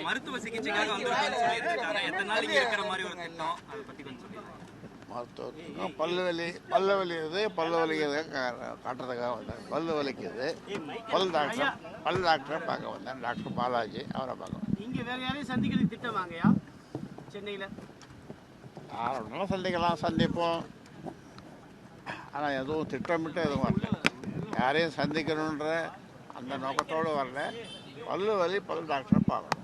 மருத்துவ சிகிச்சைக்காக வந்து எத்தனை நாள் இங்க இருக்கிற மாதிரி ஒரு திட்டம் அதை பத்தி கொஞ்சம் சொல்லுங்க. மருத்துவத்துக்கும் பல்லு வலிக்குது காட்டுறதுக்காக வந்தேன். பல்லு வலிக்குது, பல் டாக்டரை பார்க்க வந்தேன். டாக்டர் பாலாஜி, அவரை பார்க்க. இங்கே வேற யாரையும் சந்திக்கிறதுக்கு திட்டம் வாங்கயா சென்னையில்? யாரும் சந்திக்கலாம், சந்திப்போம். ஆனால் எதுவும் திட்டமிட்டு எதுவும் வரல. யாரையும் சந்திக்கணுன்ற அந்த நோக்கத்தோடு வரல. பல்லு வலி, பல் டாக்டரை பார்க்கணும்.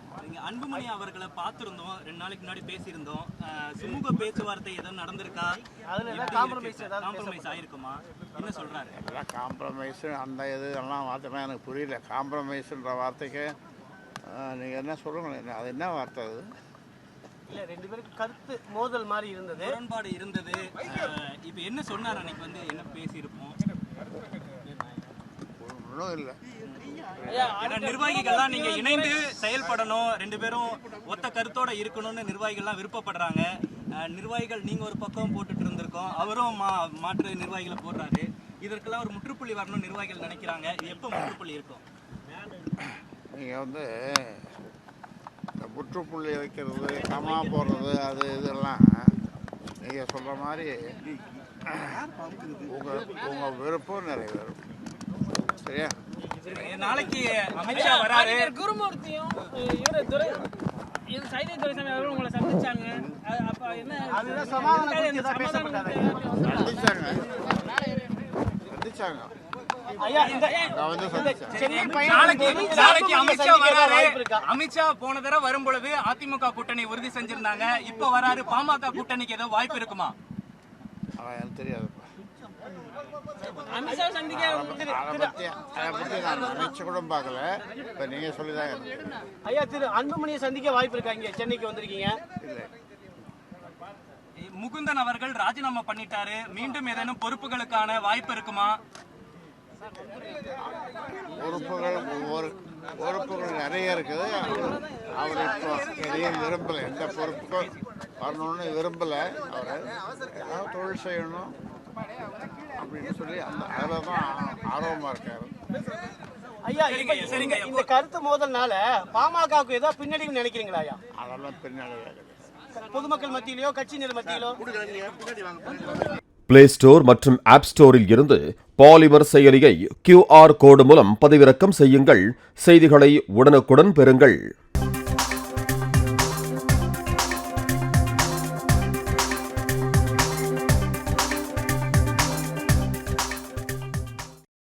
அன்புமணி அவர்களை பார்த்திருந்தோம், 2 நாளைக்கு முன்னாடி பேசியிருந்தோம். சுமூக பேச்சுவார்த்தை எதுவும் நடந்திருக்கா? காம்ப்ரமைஸ் ஆயிருக்குமா? என்ன சொல்றாரு? எல்லாம் காம்ப்ரமைஸ், அந்த இதெல்லாம் வார்த்தை எனக்கு புரியல. காம்ப்ரமைஸ்ன்ற வார்த்தைக்கு நீங்கள் என்ன சொல்லுங்க, அது என்ன வார்த்தை? அது இல்லை, 2 பேருக்கு கருத்து மோதல் மாதிரி இருந்தது, முரண்பாடு இருந்தது. இப்போ என்ன சொன்னார் அன்னைக்கு? வந்து என்ன பேசியிருப்போம்? ஒன்றும் இல்லை. நிர்வாகிகள்லாம் நீங்க இணைந்து செயல்படணும், 2 பேரும் ஒத்த கருத்தோட இருக்கணும்னு நிர்வாகிகள்லாம் விருப்பப்படுறாங்க. நிர்வாகிகள் நீங்க ஒரு பக்கம் போட்டுட்டு இருந்திருக்கோம், அவரும் மாற்று நிர்வாகிகளை போடுறாரு. இதற்கெல்லாம் ஒரு முற்றுப்புள்ளி வரணும்னு நிர்வாகிகள் நினைக்கிறாங்க. இது எப்போ முற்றுப்புள்ளி இருக்கும்? நீங்கள் வந்து இந்த முற்றுப்புள்ளி வைக்கிறது, கமா போடுறது, அது இதெல்லாம் நீங்கள் சொல்கிற மாதிரி உங்கள் விருப்பம் நிறைவேறும். சரியா? நாளைக்கு அமித்ஷா வராரு. குருமூர்த்தியும் சைதை துரைசாமி அவர்களும் உங்களை சந்திச்சாங்க. அப்ப என்ன சந்திச்சாங்க. அமித்ஷா போன தடவை வரும் பொழுது அதிமுக கூட்டணி உறுதி செஞ்சிருந்தாங்க. இப்ப வராரு, பாமக கூட்டணிக்கு ஏதோ வாய்ப்பு இருக்குமா? எனக்கு தெரியாது. அமித்ஷா சந்திக்க நினைச்சு கூட பார்க்கல. இப்போ நீங்க சொல்லிதான். ஐயா, திரு அன்புமணியை சந்திக்க வாய்ப்பு இருக்கா? இங்க சென்னைக்கு வந்திருக்கீங்க. முகுந்தன் அவர்கள் ராஜினாமா பண்ணிட்டாரு, மீண்டும் ஏதேனும் பொறுப்புகளுக்கான வாய்ப்பு இருக்குமா? பொறுப்புகள் நிறைய இருக்குது. அவர் இப்போ எதையும் விரும்பல, எந்த பொறுப்புக்கும் வரணும்னு விரும்பல. அவர் ஏதாவது தொழில் செய்யணும் அப்படின்னு சொல்லி அதில் தான் ஆர்வமா இருக்காரு. ஐயா, இந்த கருத்து மோதல்னால பாமகவுக்கு ஏதோ பின்னடைவு நினைக்கிறீங்களா? ஐயா, அதெல்லாம் பின்னடைவு பொதுமக்கள் மத்தியிலோ கட்சியினர் மத்தியிலோ? பிளே ஸ்டோர் மற்றும் ஆப் ஸ்டோரில் இருந்து பாலிமர் செயலியை QR கோடு மூலம் பதிவிறக்கம் செய்யுங்கள். செய்திகளை உடனுக்குடன் பெறுங்கள்.